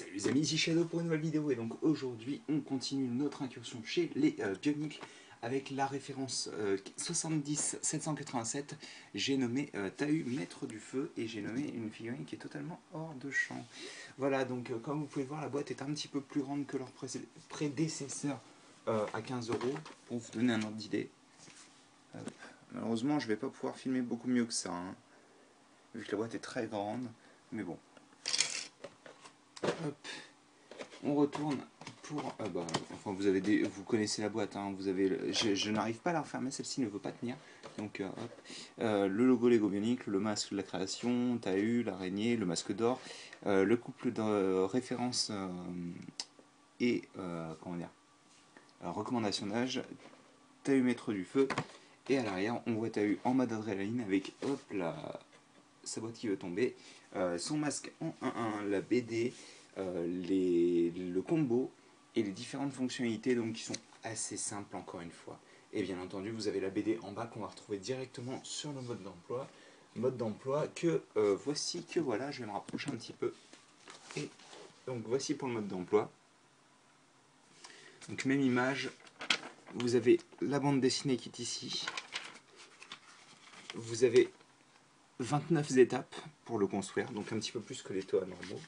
Salut les amis, ici Shadow pour une nouvelle vidéo et donc aujourd'hui on continue notre incursion chez les Bionicle avec la référence 70787. J'ai nommé Tahu Maître du Feu et j'ai nommé une figurine qui est totalement hors de champ. Voilà, donc comme vous pouvez voir, la boîte est un petit peu plus grande que leur prédécesseur à 15 € pour vous donner un ordre d'idée. Malheureusement je vais pas pouvoir filmer beaucoup mieux que ça, hein, vu que la boîte est très grande, mais bon. Hop. On retourne pour... enfin vous connaissez la boîte, hein, je n'arrive pas à la refermer, celle-ci ne veut pas tenir. Donc hop. Le logo Lego Bionicle, le masque de la création, Tahu, l'araignée, le masque d'or, le couple de référence et comment dire, recommandation d'âge, Tahu Maître du Feu. Et à l'arrière, on voit Tahu en mode adrénaline avec hop sa boîte qui veut tomber, son masque en 1-1, la BD, le combo et les différentes fonctionnalités donc, qui sont assez simples encore une fois. Et bien entendu, vous avez la BD en bas qu'on va retrouver directement sur le mode d'emploi. Mode d'emploi que voilà, je vais me rapprocher un petit peu. Et donc voici pour le mode d'emploi. Donc même image, vous avez la bande dessinée qui est ici. Vous avez 29 étapes pour le construire, donc un petit peu plus que les toits normaux.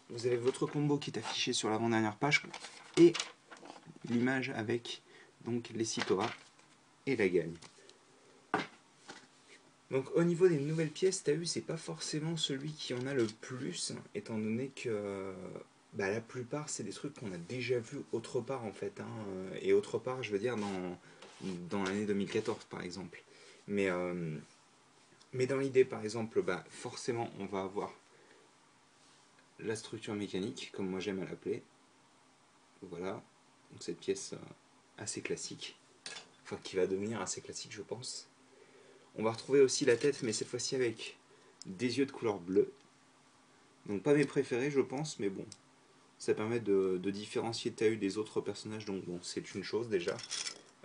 Vous avez votre combo qui est affiché sur l'avant-dernière page et l'image avec donc les 6 toits et la gagne. Donc au niveau des nouvelles pièces, Tahu c'est pas forcément celui qui en a le plus, étant donné que la plupart c'est des trucs qu'on a déjà vu autre part en fait, hein, et autre part je veux dire dans l'année 2014 par exemple. Mais dans l'idée par exemple, forcément on va avoir la structure mécanique, comme moi j'aime à l'appeler. Voilà, donc cette pièce assez classique, enfin qui va devenir assez classique je pense. On va retrouver aussi la tête, mais cette fois-ci avec des yeux de couleur bleue. Donc pas mes préférés je pense, mais bon, ça permet de différencier Tahu des autres personnages, donc bon, c'est une chose déjà.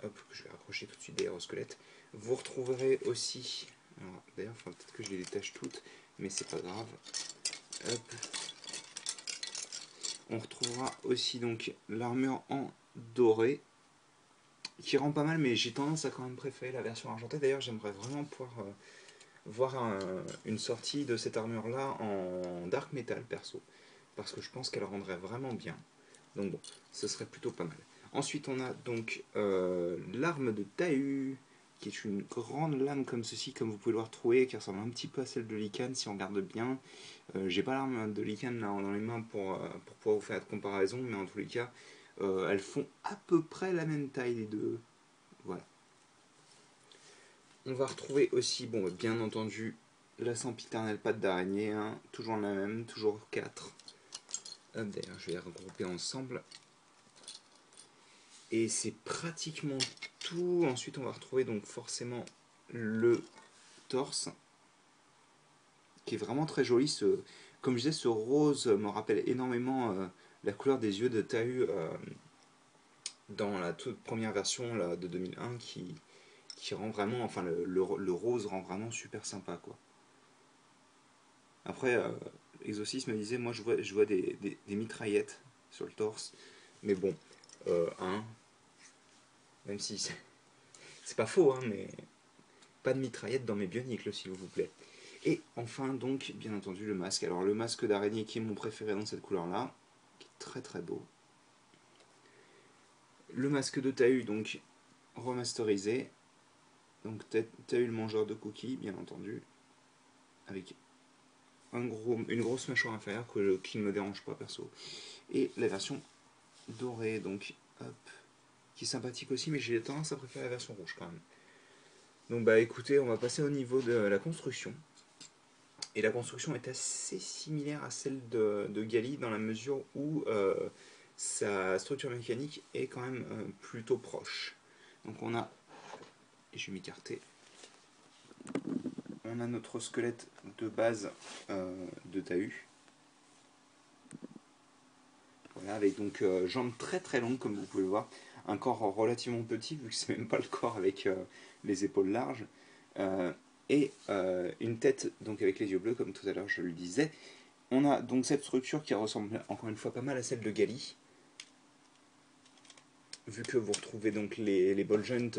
Hop, je vais raccrocher tout de suite des aérosquelettes. Vous retrouverez aussi, d'ailleurs peut-être que je les détache toutes, mais c'est pas grave. Hop. On retrouvera aussi donc l'armure en doré, qui rend pas mal, mais j'ai tendance à quand même préférer la version argentée. D'ailleurs, j'aimerais vraiment pouvoir voir une sortie de cette armure là en dark metal perso, parce que je pense qu'elle rendrait vraiment bien. Donc bon, ce serait plutôt pas mal. Ensuite, on a donc l'arme de Tahu, qui est une grande lame comme ceci, comme vous pouvez le retrouver, qui ressemble un petit peu à celle de Lycan si on regarde bien. J'ai pas l'arme de Lycan là dans les mains pour pouvoir vous faire de comparaison, mais en tous les cas, elles font à peu près la même taille les deux. Voilà. On va retrouver aussi, bon, bien entendu, la sempiternelle patte d'araignée, hein, toujours la même, toujours 4. D'ailleurs, je vais les regrouper ensemble. Et c'est pratiquement tout. Ensuite, on va retrouver donc forcément le torse, qui est vraiment très joli. Comme je disais, ce rose me rappelle énormément la couleur des yeux de Tahu dans la toute première version là, de 2001, qui rend vraiment, enfin le rose rend vraiment super sympa quoi. Après, Exorcist me disait, moi je vois des mitraillettes sur le torse, mais bon, même si c'est pas faux, hein, mais pas de mitraillettes dans mes bionicles s'il vous plaît. Et enfin donc, bien entendu, le masque. Alors le masque d'araignée qui est mon préféré dans cette couleur-là, qui est très très beau. Le masque de Tahu, donc remasterisé. Donc Tahu le mangeur de cookies, bien entendu, avec une grosse mâchoire inférieure qui ne me dérange pas perso. Et la version dorée, donc hop, qui est sympathique aussi, mais j'ai tendance à préférer la version rouge quand même. Donc écoutez, on va passer au niveau de la construction. Et la construction est assez similaire à celle de Gali dans la mesure où sa structure mécanique est quand même plutôt proche. Donc on a, et je vais m'écarter, on a notre squelette de base de Tahu. Voilà, avec donc jambes très très longues comme vous pouvez le voir, un corps relativement petit vu que c'est même pas le corps avec les épaules larges, et une tête donc avec les yeux bleus comme tout à l'heure je le disais, On a donc cette structure qui ressemble encore une fois pas mal à celle de Gali. Vu que vous retrouvez donc les ball joints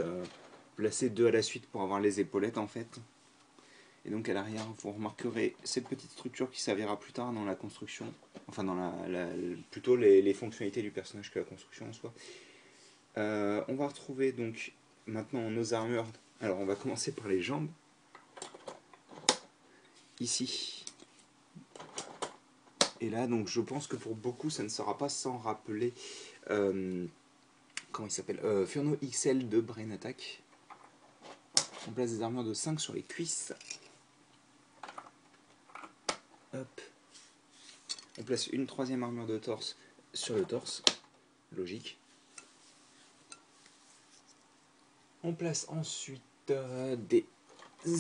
placés deux à la suite pour avoir les épaulettes en fait. Et donc à l'arrière, vous remarquerez cette petite structure qui servira plus tard dans la construction. Enfin, dans plutôt les fonctionnalités du personnage que la construction en soi. On va retrouver donc maintenant nos armures. Alors on va commencer par les jambes. Ici. Et là, donc je pense que pour beaucoup, ça ne sera pas sans rappeler... comment il s'appelle Furno XL de Brain Attack. On place des armures de 5 sur les cuisses. Hop. On place une troisième armure de torse sur le torse. Logique. On place ensuite des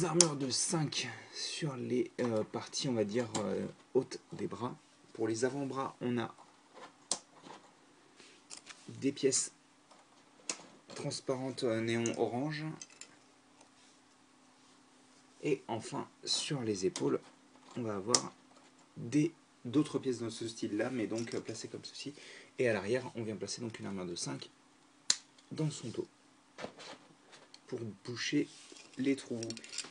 armures de 5 sur les parties, on va dire, hautes des bras. Pour les avant-bras, on a des pièces transparentes néon orange. Et enfin, sur les épaules, on va avoir d'autres pièces dans ce style-là, mais donc placées comme ceci. Et à l'arrière, on vient placer donc une armure de 5 dans son dos pour boucher les trous.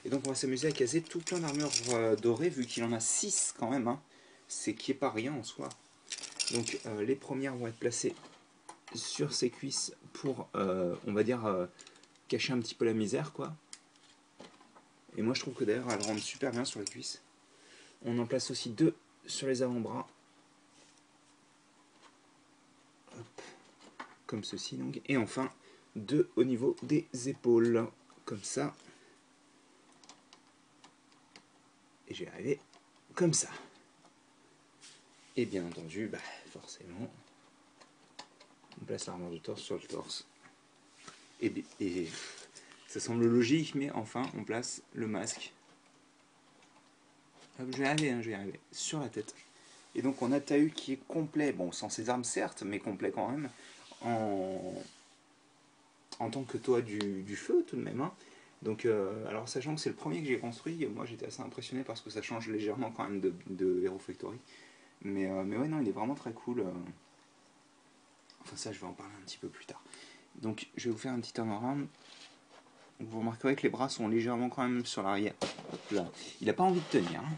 Et donc on va s'amuser à caser tout plein d'armures dorées, vu qu'il en a 6 quand même. Hein. C'est qui est pas rien en soi. Donc les premières vont être placées sur ses cuisses pour, on va dire, cacher un petit peu la misère, quoi. Et moi je trouve que d'ailleurs elles rendent super bien sur les cuisses. On en place aussi 2 sur les avant-bras. Comme ceci donc. Et enfin 2 au niveau des épaules. Comme ça. Et je vais arriver comme ça. Et bien entendu, bah, forcément, on place l'armure de torse sur le torse. Et ça semble logique, mais enfin, on place le masque. Hop, je vais arriver, sur la tête. Et donc on a Tahu qui est complet, bon, sans ses armes certes, mais complet quand même, en tant que toit du feu tout de même. Hein. Donc, alors sachant que c'est le premier que j'ai construit, moi j'étais assez impressionné parce que ça change légèrement quand même de Hero Factory. Mais ouais, non, il est vraiment très cool. Enfin, ça, je vais en parler un petit peu plus tard. Donc, je vais vous faire un petit turnaround. Vous remarquerez que les bras sont légèrement quand même sur l'arrière. Là, il n'a pas envie de tenir. Hein.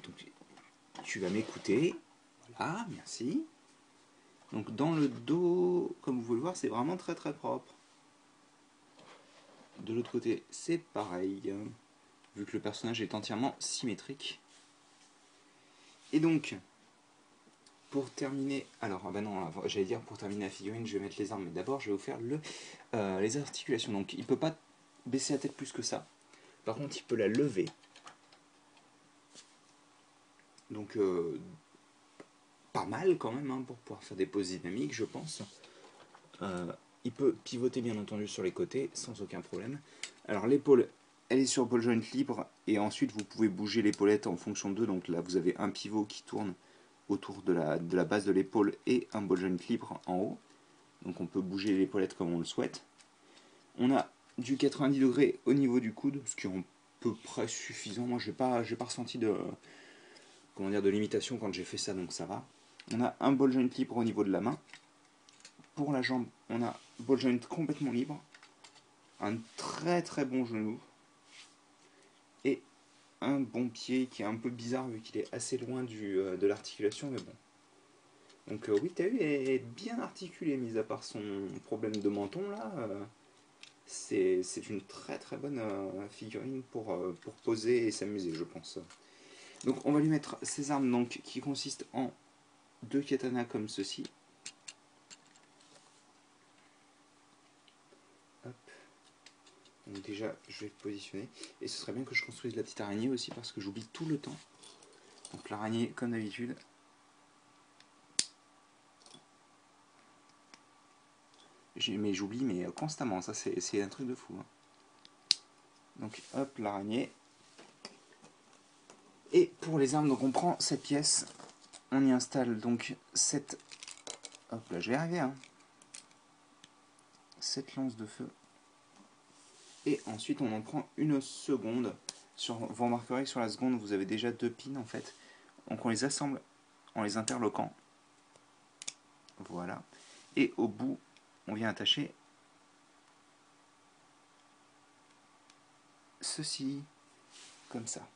Donc, tu vas m'écouter. Voilà, merci. Donc, dans le dos, comme vous pouvez le voir, c'est vraiment très très propre. De l'autre côté, c'est pareil. Vu que le personnage est entièrement symétrique. Et donc, pour terminer, alors ben non, j'allais dire pour terminer la figurine, je vais mettre les armes, mais d'abord je vais vous faire les articulations. Donc il ne peut pas baisser la tête plus que ça. Par contre, il peut la lever. Donc pas mal quand même hein, pour pouvoir faire des poses dynamiques, je pense. Il peut pivoter bien entendu sur les côtés sans aucun problème. Alors l'épaule, elle est sur ball joint libre et ensuite vous pouvez bouger l'épaulette en fonction d'eux. Donc là vous avez un pivot qui tourne autour de la base de l'épaule et un ball joint libre en haut. Donc on peut bouger l'épaulette comme on le souhaite. On a du 90 degrés au niveau du coude, ce qui est à peu près suffisant. Moi j'ai pas ressenti de limitation quand j'ai fait ça, donc ça va. On a un ball joint libre au niveau de la main. Pour la jambe, on a ball joint complètement libre. Un très très bon genou. Et un bon pied qui est un peu bizarre vu qu'il est assez loin de l'articulation, mais bon. Donc oui, Tahu est bien articulé, mis à part son problème de menton là. C'est une très très bonne figurine pour poser et s'amuser, je pense. Donc on va lui mettre ses armes donc, qui consistent en 2 katanas comme ceci. Hop. Donc déjà, je vais le positionner. Et ce serait bien que je construise la petite araignée aussi parce que j'oublie tout le temps. Donc l'araignée, comme d'habitude. Mais j'oublie mais constamment, ça c'est un truc de fou. Hein. Donc hop, l'araignée. Et pour les armes, donc on prend cette pièce, on y installe donc cette... Hop là, je vais arriver, hein. Cette lance de feu. Et ensuite on en prend une seconde. Vous remarquerez que sur la seconde vous avez déjà 2 pins en fait. Donc on les assemble en les interloquant. Voilà. Et au bout, on vient attacher ceci, comme ça.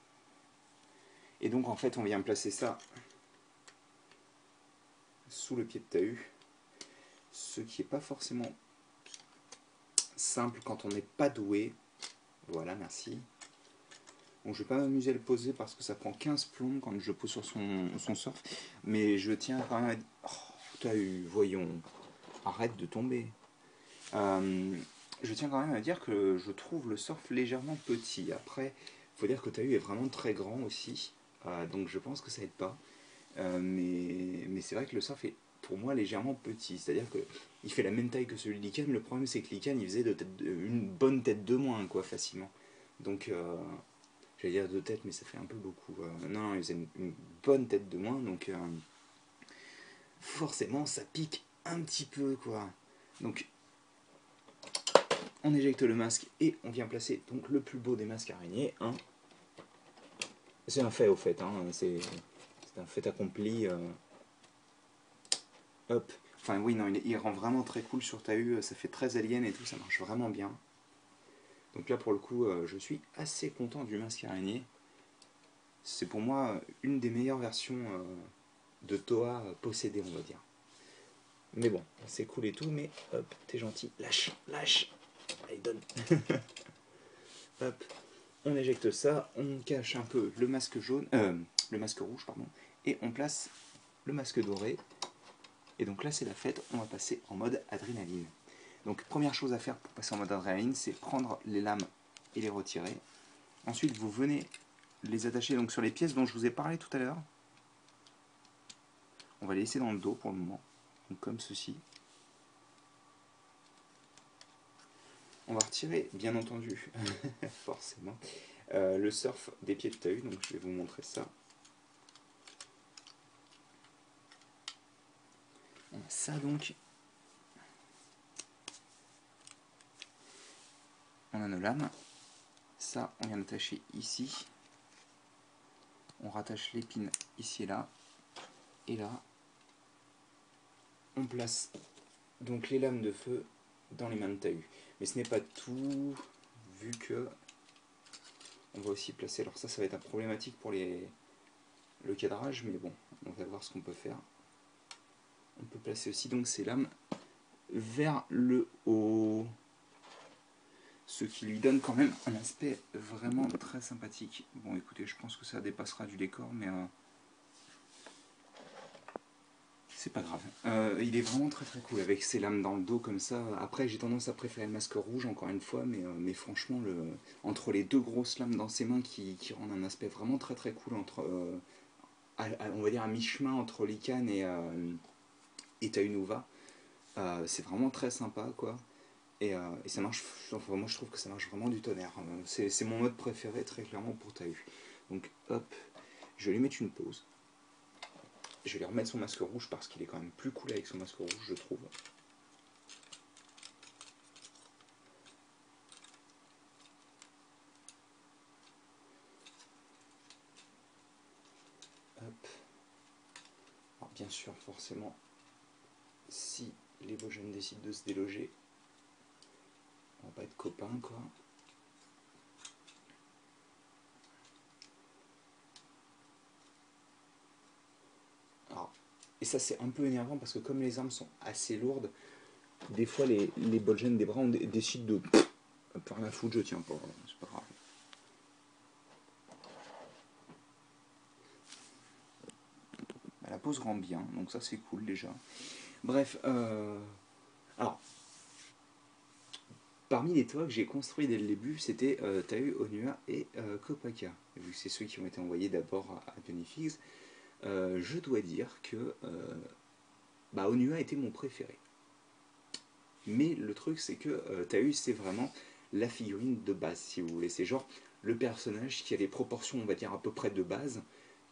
Et donc en fait, on vient placer ça sous le pied de Tahu, ce qui n'est pas forcément simple quand on n'est pas doué. Voilà, merci. Bon, je ne vais pas m'amuser à le poser parce que ça prend 15 plombs quand je pose sur son surf, mais je tiens quand même à dire... Oh, Tahu, voyons, arrête de tomber. Je tiens quand même à dire que je trouve le surf légèrement petit. Après, il faut dire que Tahu est vraiment très grand aussi, donc je pense que ça aide pas. Mais c'est vrai que le surf est pour moi légèrement petit, c'est-à-dire qu'il fait la même taille que celui de Likan. Le problème c'est que Likan il faisait une bonne tête de moins quoi, facilement. Donc j'allais dire deux têtes mais ça fait un peu beaucoup. Non, il faisait une bonne tête de moins, donc forcément ça pique un petit peu quoi. Donc on éjecte le masque et on vient placer donc le plus beau des masques araignées. Hein. C'est un fait au fait, hein, c'est un fait accompli. Hop. Enfin oui, non, il rend vraiment très cool sur Tahu, ça fait très alien et tout, ça marche vraiment bien. Donc là pour le coup, je suis assez content du masque araignée. C'est pour moi une des meilleures versions de Toa possédées, on va dire. Mais bon, c'est cool et tout, mais hop, t'es gentil, lâche, lâche. Allez, donne. Hop, on éjecte ça, on cache un peu le masque jaune, le masque rouge, pardon, et on place le masque doré. Et donc là, c'est la fête, on va passer en mode adrénaline. Donc première chose à faire pour passer en mode adrénaline, c'est prendre les lames et les retirer. Ensuite, vous venez les attacher donc sur les pièces dont je vous ai parlé tout à l'heure. On va les laisser dans le dos pour le moment, donc comme ceci. On va retirer, bien entendu, forcément, le surf des pieds de Tahu, donc je vais vous montrer ça. On a ça donc. On a nos lames. Ça, on vient d'attacher ici. On rattache l'épine ici et là. Et là, on place donc les lames de feu dans les mains de Tahu. Mais ce n'est pas tout, vu que on va aussi placer, alors ça va être problématique pour le cadrage, mais bon, on va voir ce qu'on peut faire. On peut placer aussi donc ces lames vers le haut, ce qui lui donne quand même un aspect vraiment très sympathique. Bon écoutez, je pense que ça dépassera du décor, mais c'est pas grave. Il est vraiment très très cool avec ses lames dans le dos comme ça. Après j'ai tendance à préférer le masque rouge encore une fois, mais franchement entre les deux grosses lames dans ses mains qui rendent un aspect vraiment très très cool entre on va dire à mi-chemin entre Likan et Tahunuva. C'est vraiment très sympa quoi. Et ça marche, enfin, moi je trouve que ça marche vraiment du tonnerre. C'est mon mode préféré très clairement pour Tahu. Donc hop, je vais lui mettre une pause. Je vais lui remettre son masque rouge parce qu'il est quand même plus cool avec son masque rouge je trouve. Hop. Alors bien sûr forcément si les beaux jeunes décident de se déloger, on va pas être copains quoi. Alors, et ça c'est un peu énervant parce que comme les armes sont assez lourdes, des fois les bolgènes des bras décident de faire la foutre, je tiens pas, c'est pas grave. La pose rend bien, donc ça c'est cool déjà. Bref, alors, parmi les toits que j'ai construits dès le début, c'était Tahu, Onua et Kopaka. Vu que c'est ceux qui ont été envoyés d'abord à Benefix, je dois dire que Onua était mon préféré. Mais le truc c'est que Tahu c'est vraiment la figurine de base si vous voulez. C'est genre le personnage qui a les proportions on va dire à peu près de base,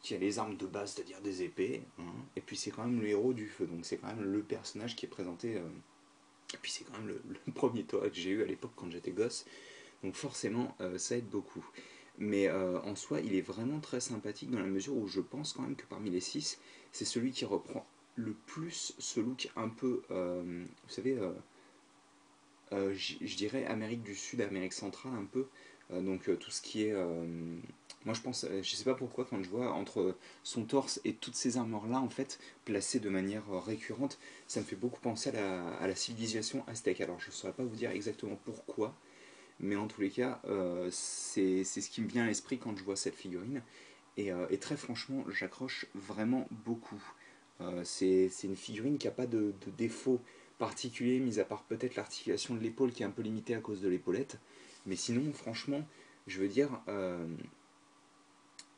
qui a les armes de base, c'est-à-dire des épées, hein, et puis c'est quand même le héros du feu, donc c'est quand même le personnage qui est présenté, et puis c'est quand même le premier Toa que j'ai eu à l'époque quand j'étais gosse, donc forcément ça aide beaucoup. Mais en soi, il est vraiment très sympathique dans la mesure où je pense quand même que parmi les 6, c'est celui qui reprend le plus ce look un peu, vous savez, je dirais Amérique du Sud, Amérique centrale un peu. Donc tout ce qui est... moi je pense, je sais pas pourquoi, quand je vois entre son torse et toutes ces armures-là, en fait, placées de manière récurrente, ça me fait beaucoup penser à la civilisation aztèque. Alors je saurais pas vous dire exactement pourquoi, mais en tous les cas, c'est ce qui me vient à l'esprit quand je vois cette figurine. Et très franchement, j'accroche vraiment beaucoup. C'est une figurine qui n'a pas de défaut particulier, mis à part peut-être l'articulation de l'épaule qui est un peu limitée à cause de l'épaulette. Mais sinon, franchement, je veux dire,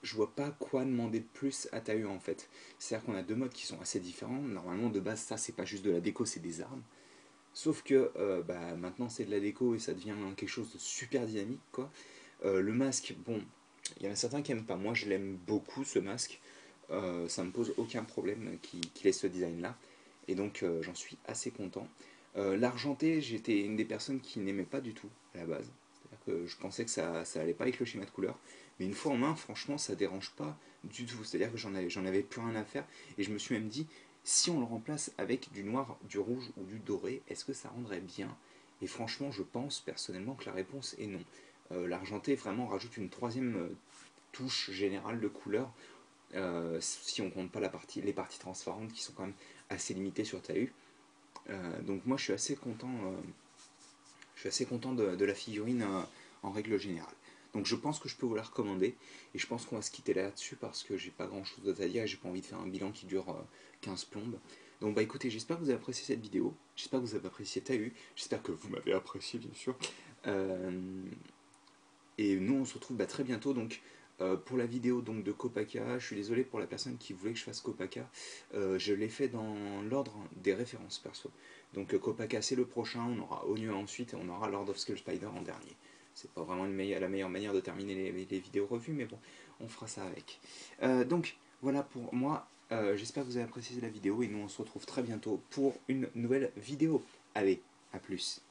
je vois pas quoi demander de plus à Tahu en fait. C'est-à-dire qu'on a deux modes qui sont assez différents. Normalement, de base, ça, c'est pas juste de la déco, c'est des armes. Sauf que bah, maintenant, c'est de la déco et ça devient quelque chose de super dynamique, quoi. Le masque, bon, il y en a certains qui aiment pas. Moi, je l'aime beaucoup, ce masque. Ça me pose aucun problème qu'il ait ce design-là. Et donc, j'en suis assez content. L'argenté, j'étais une des personnes qui n'aimait pas du tout à la base. C'est-à-dire que je pensais que ça allait pas avec le schéma de couleur. Mais une fois en main, franchement, ça dérange pas du tout. C'est-à-dire que j'en avais plus rien à faire. Et je me suis même dit, si on le remplace avec du noir, du rouge ou du doré, est-ce que ça rendrait bien? Et franchement, je pense personnellement que la réponse est non. L'argenté vraiment rajoute une troisième touche générale de couleur, si on compte pas les parties transparentes qui sont quand même assez limitées sur Tahu. Donc moi je suis assez content de la figurine en règle générale. Donc je pense que je peux vous la recommander et je pense qu'on va se quitter là-dessus parce que j'ai pas grand chose d'autre à dire et j'ai pas envie de faire un bilan qui dure 15 plombes. Donc bah écoutez, j'espère que vous avez apprécié cette vidéo, j'espère que vous avez apprécié Tahu, j'espère que vous m'avez apprécié bien sûr. Euh, et nous, on se retrouve très bientôt. Donc, pour la vidéo donc, de Copaka, je suis désolé pour la personne qui voulait que je fasse Copaka. Je l'ai fait dans l'ordre des références perso. Donc, Copaka, c'est le prochain. On aura Onua ensuite et on aura Lord of Skull Spider en dernier. C'est pas vraiment la meilleure manière de terminer les vidéos revues, mais bon, on fera ça avec. Donc, voilà pour moi. J'espère que vous avez apprécié la vidéo et nous, on se retrouve très bientôt pour une nouvelle vidéo. Allez, à plus.